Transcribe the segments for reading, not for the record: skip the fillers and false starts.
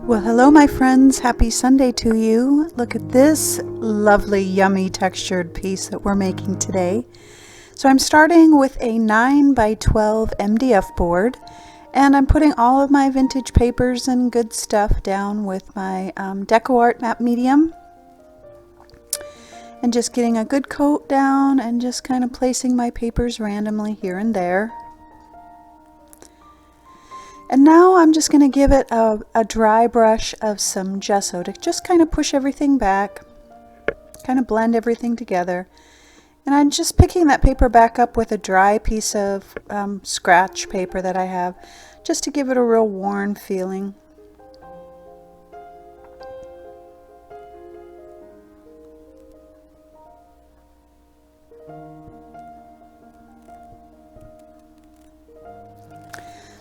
Well, hello my friends, happy Sunday to you. Look at this lovely, yummy textured piece that we're making today. So I'm starting with a 9 by 12 MDF board, and I'm putting all of my vintage papers and good stuff down with my Deco Art Map Medium, and just getting a good coat down and just kind of placing my papers randomly here and there. And now I'm just going to give it a dry brush of some gesso to just kind of push everything back, kind of blend everything together. And I'm just picking that paper back up with a dry piece of scratch paper that I have, just to give it a real worn feeling.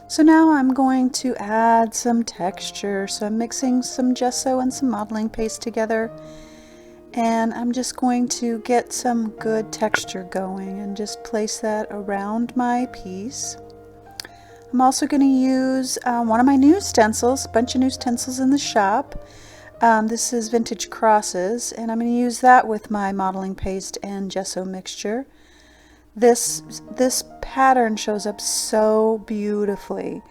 So now I'm going to add some texture. So I'm mixing some gesso and some modeling paste together, and I'm just going to get some good texture going and just place that around my piece. I'm also going to use one of my new stencils, a bunch of new stencils in the shop. This is Vintage Crosses, and I'm going to use that with my modeling paste and gesso mixture. This pattern shows up so beautifully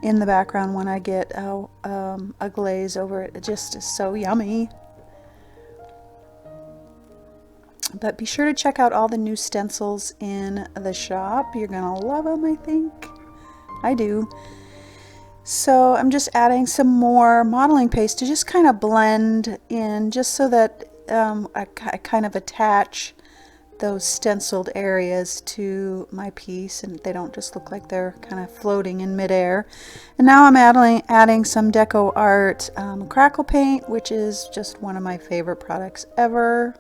in the background when I get a glaze over it. It just is so yummy. But be sure to check out all the new stencils in the shop. You're gonna love them, I think. I do. So I'm just adding some more modeling paste to just kind of blend in, just so that I kind of attach those stenciled areas to my piece and they don't just look like they're kind of floating in midair. And now I'm adding some Deco Art crackle paint, which is just one of my favorite products ever.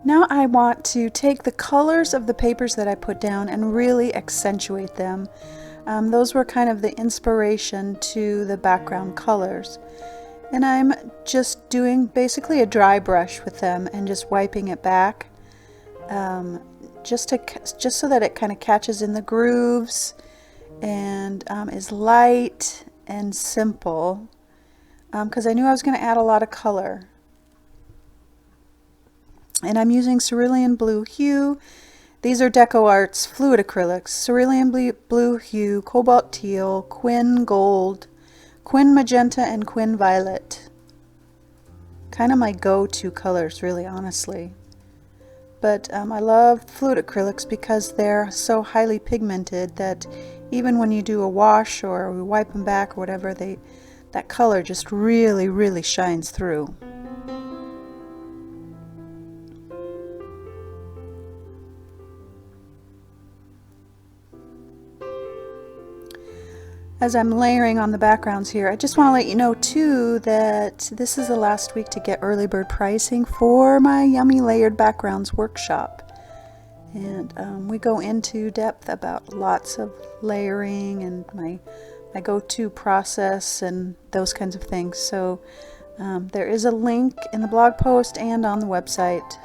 Now I want to take the colors of the papers that I put down and really accentuate them. Those were kind of the inspiration to the background colors. And I'm just doing basically a dry brush with them and just wiping it back, just so that it kind of catches in the grooves and is light and simple, because I knew I was going to add a lot of color. And I'm using cerulean blue hue. These are Deco Art's fluid acrylics: cerulean blue hue, cobalt teal, quin gold, quin magenta, and quin violet. Kind of my go-to colors, really, honestly. But I love fluid acrylics because they're so highly pigmented that even when you do a wash or we wipe them back or whatever, that color just really, really shines through. As I'm layering on the backgrounds here, I just want to let you know too that this is the last week to get early bird pricing for my Yummy Layered Backgrounds workshop. And we go into depth about lots of layering and my go-to process and those kinds of things. So there is a link in the blog post and on the website.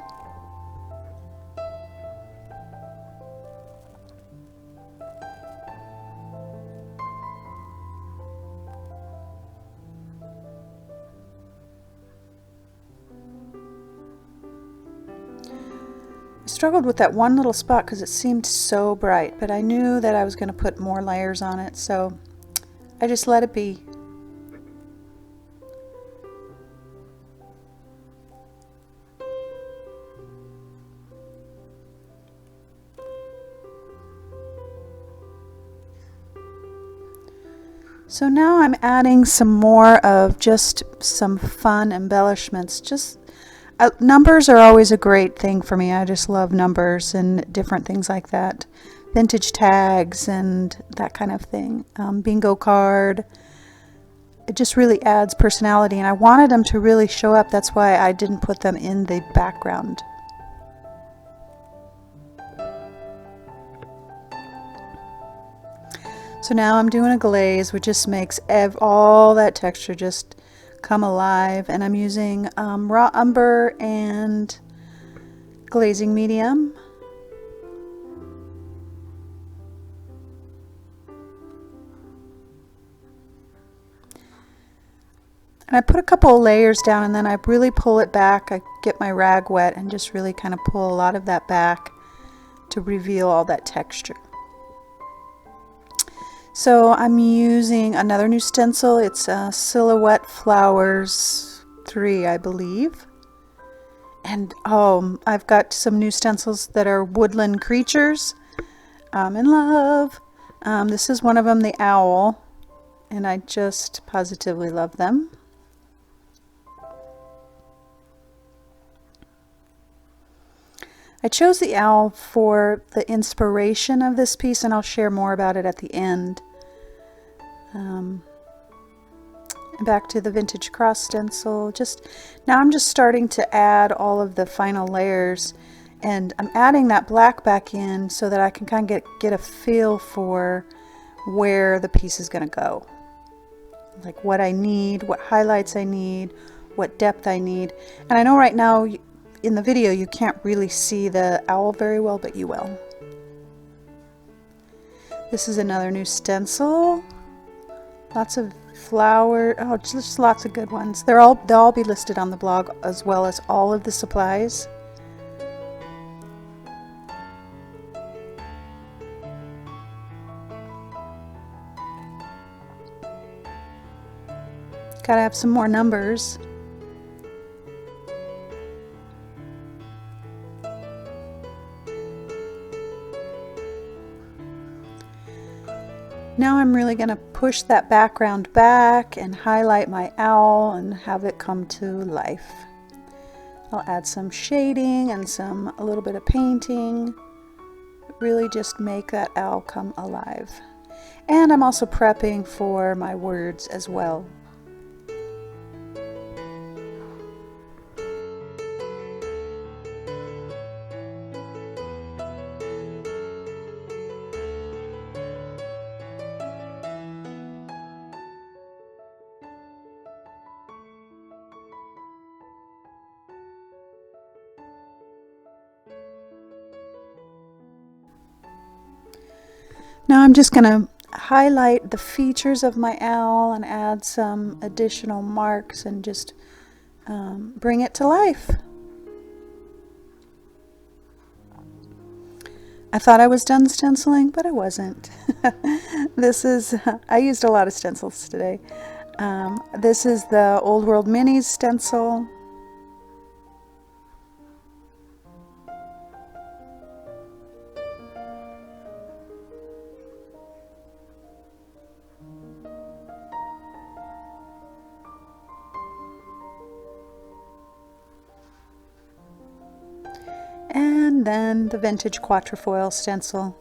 I struggled with that one little spot because it seemed so bright, but I knew that I was going to put more layers on it, so I just let it be. So now I'm adding some more of just some fun embellishments. Numbers are always a great thing for me. I just love numbers and different things like that. Vintage tags and that kind of thing. Bingo card. It just really adds personality, and I wanted them to really show up. That's why I didn't put them in the background. So now I'm doing a glaze, which just makes all that texture just come alive. And I'm using raw umber and glazing medium. And I put a couple of layers down, and then I really pull it back. I get my rag wet and just really kind of pull a lot of that back to reveal all that texture. So I'm using another new stencil. It's Silhouette Flowers 3, I believe. And I've got some new stencils that are woodland creatures. I'm in love. This is one of them, the owl, and I just positively love them. I chose the owl for the inspiration of this piece, and I'll share more about it at the end. Back to the vintage cross stencil. Now I'm just starting to add all of the final layers, and I'm adding that black back in so that I can kind of get a feel for where the piece is going to go. Like what I need, what highlights I need, what depth I need. And I know right now in the video you can't really see the owl very well, but you will. This is another new stencil. Lots of flower, just lots of good ones. They'll all be listed on the blog, as well as all of the supplies. Gotta have some more numbers. Now I'm really going to push that background back and highlight my owl and have it come to life. I'll add some shading and a little bit of painting. Really just make that owl come alive. And I'm also prepping for my words as well. Now I'm just going to highlight the features of my owl and add some additional marks and just bring it to life. I thought I was done stenciling, but I wasn't. I used a lot of stencils today. This is the Old World Minis stencil. And then the vintage quatrefoil stencil.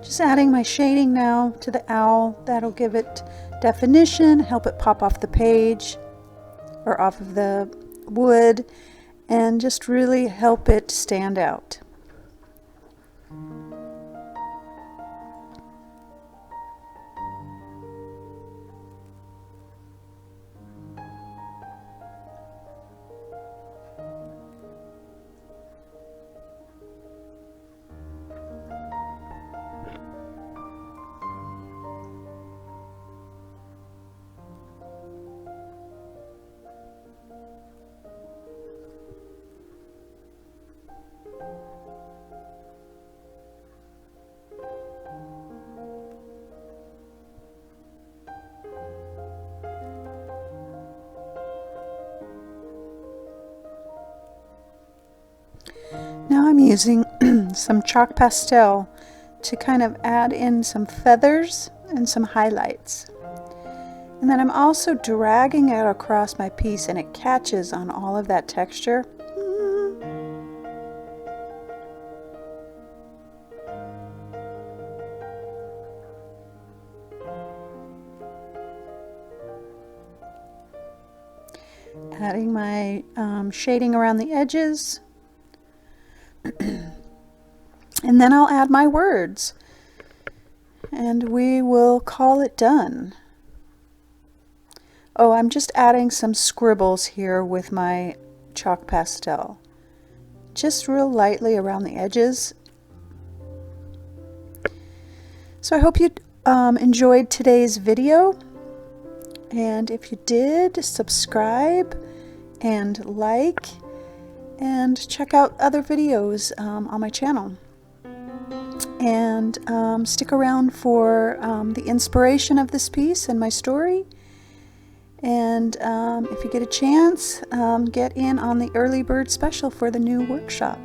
Just adding my shading now to the owl. That'll give it definition, help it pop off the page or off of the wood, and just really help it stand out. Now I'm using some chalk pastel to kind of add in some feathers and some highlights. And then I'm also dragging it across my piece and it catches on all of that texture. Adding my shading around the edges. And then I'll add my words. And we will call it done. Oh, I'm just adding some scribbles here with my chalk pastel. Just real lightly around the edges. So I hope you enjoyed today's video. And if you did, subscribe and like and check out other videos on my channel. And stick around for the inspiration of this piece and my story. And if you get a chance, get in on the early bird special for the new workshop.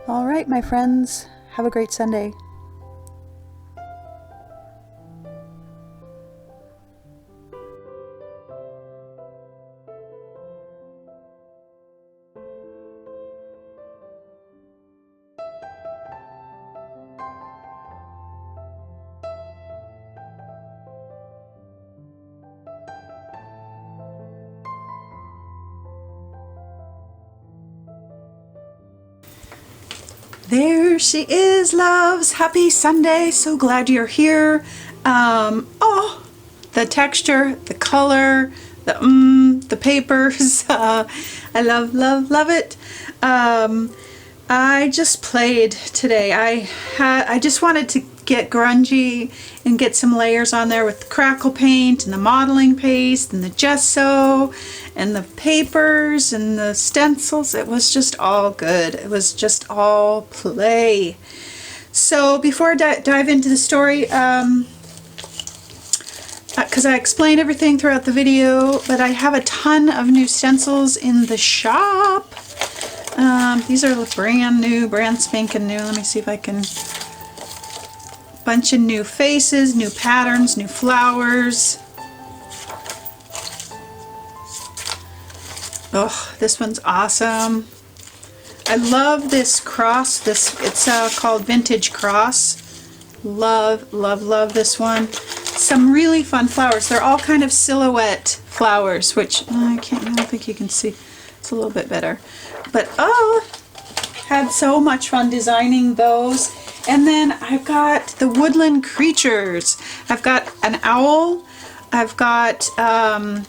All right, my friends, have a great Sunday. There she is, loves. Happy Sunday. So glad you're here. Oh, the texture, the color, the papers. I love it. I just played today. I just wanted to get grungy and get some layers on there with the crackle paint and the modeling paste and the gesso and the papers and the stencils. It was just all good. It was just all play. So before I dive into the story, because I explained everything throughout the video, but I have a ton of new stencils in the shop. These are brand new, brand spanking new. Let me see if I can... Bunch of new faces, new patterns, new flowers. Oh, this one's awesome. I love this cross. It's called Vintage Cross. Love this one. Some really fun flowers. They're all kind of silhouette flowers, which I don't think you can see. It's a little bit better. But oh, had so much fun designing those. And then I've got the woodland creatures. I've got an owl, I've got a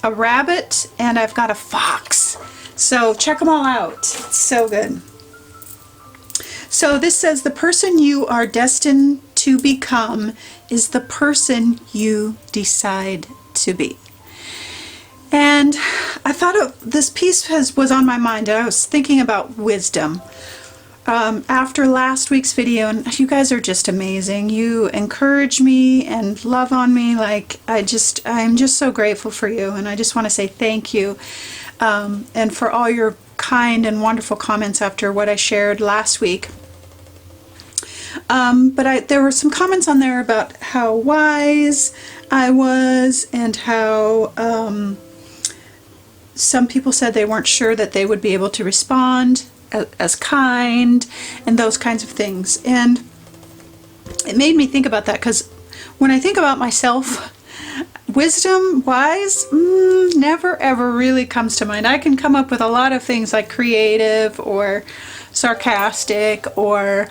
rabbit, and I've got a fox. So check them all out. It's so good. So this says, the person you are destined to become is the person you decide to be. And I thought this piece was on my mind, and I was thinking about wisdom. After last week's video, and you guys are just amazing. You encourage me and love on me. Like, I'm just so grateful for you, and I just want to say thank you. And for all your kind and wonderful comments after what I shared last week. But there were some comments on there about how wise I was, and how some people said they weren't sure that they would be able to respond as kind, and those kinds of things. And it made me think about that, because when I think about myself, wisdom, wise, never ever really comes to mind. I can come up with a lot of things like creative or sarcastic or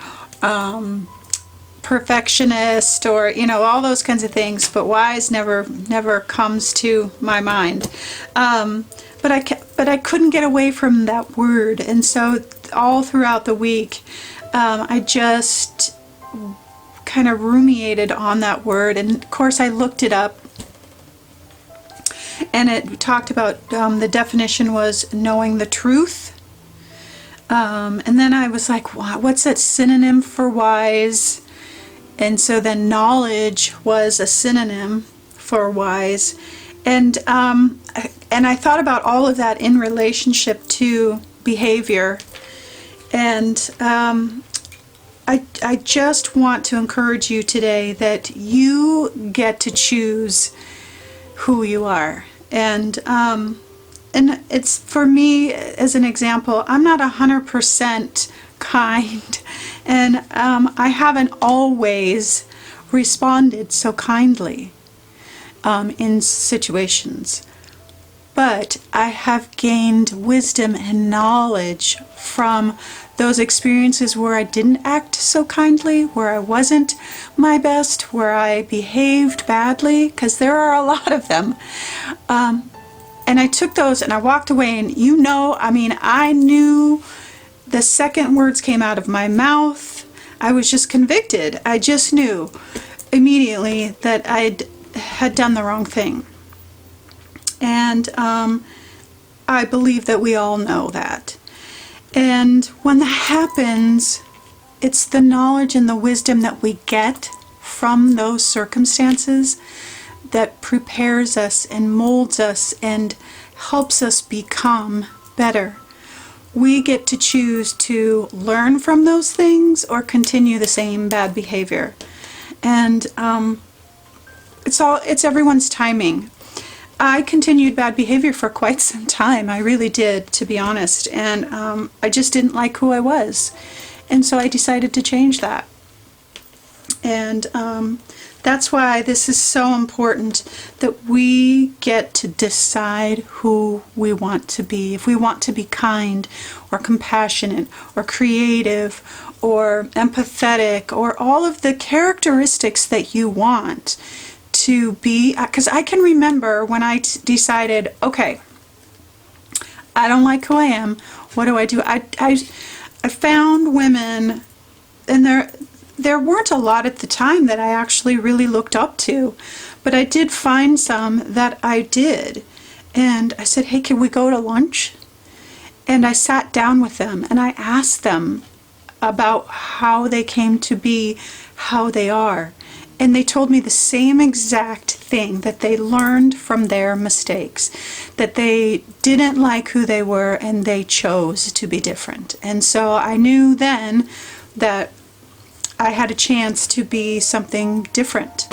perfectionist, or all those kinds of things, but wise never comes to my mind. But I couldn't get away from that word, and so all throughout the week I just kind of ruminated on that word. And of course I looked it up, and it talked about the definition was knowing the truth. And then I was like, wow, what's that synonym for wise? And so then knowledge was a synonym for wise. And I thought about all of that in relationship to behavior. And I just want to encourage you today that you get to choose who you are. And it's, for me, as an example, I'm not 100% kind, and I haven't always responded so kindly in situations. But I have gained wisdom and knowledge from those experiences where I didn't act so kindly, where I wasn't my best, where I behaved badly, because there are a lot of them. And I took those and I walked away, and I knew the second words came out of my mouth. I was just convicted. I just knew immediately that I had done the wrong thing. And I believe that we all know that. And when that happens, it's the knowledge and the wisdom that we get from those circumstances that prepares us and molds us and helps us become better. We get to choose to learn from those things or continue the same bad behavior. And it's everyone's timing. I continued bad behavior for quite some time. I really did, to be honest. And I just didn't like who I was. And so I decided to change that. And that's why this is so important, that we get to decide who we want to be. If we want to be kind or compassionate or creative or empathetic, or all of the characteristics that you want to be, because I can remember when I decided, okay, I don't like who I am. What do? I found women, and there weren't a lot at the time that I actually really looked up to, but I did find some that I did. And I said, hey, can we go to lunch? And I sat down with them and I asked them about how they came to be how they are. And they told me the same exact thing, that they learned from their mistakes, that they didn't like who they were and they chose to be different. And so I knew then that I had a chance to be something different.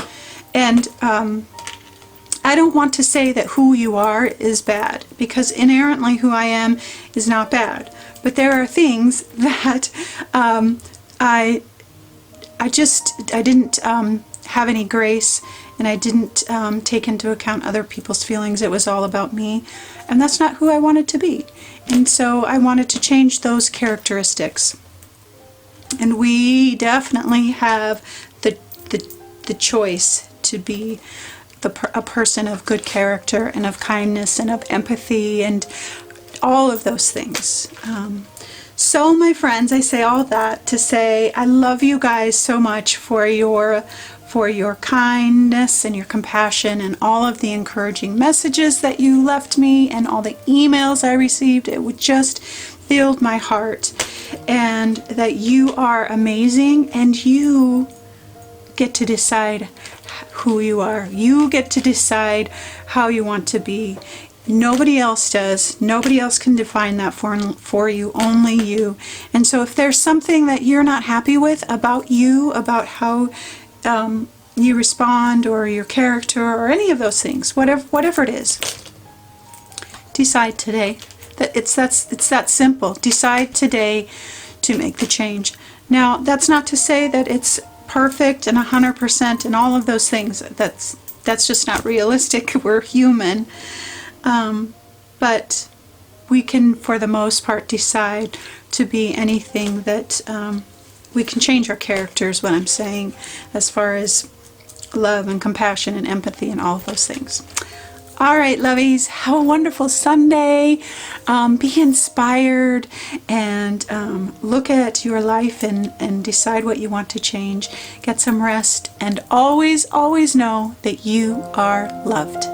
And I don't want to say that who you are is bad, because inherently who I am is not bad. But there are things that I didn't have any grace, and I didn't take into account other people's feelings. It was all about me, and that's not who I wanted to be. And so I wanted to change those characteristics. And we definitely have the choice to be a person of good character and of kindness and of empathy and all of those things. So my friends, I say all that to say I love you guys so much for your kindness and your compassion and all of the encouraging messages that you left me and all the emails I received. It would just filled my heart. And that you are amazing, and you get to decide who you are. You get to decide how you want to be. Nobody else does. Nobody else can define that for you, only you. And so if there's something that you're not happy with about you, about how you respond, or your character, or any of those things, whatever it is, decide today. It's that simple. Decide today to make the change. Now, that's not to say that it's perfect and 100% and all of those things. That's just not realistic. We're human. But we can, for the most part, decide to be anything that we can change our characters, what I'm saying, as far as love and compassion and empathy and all of those things. All right, lovies, have a wonderful Sunday. Be inspired and look at your life and decide what you want to change. Get some rest, and always, always know that you are loved.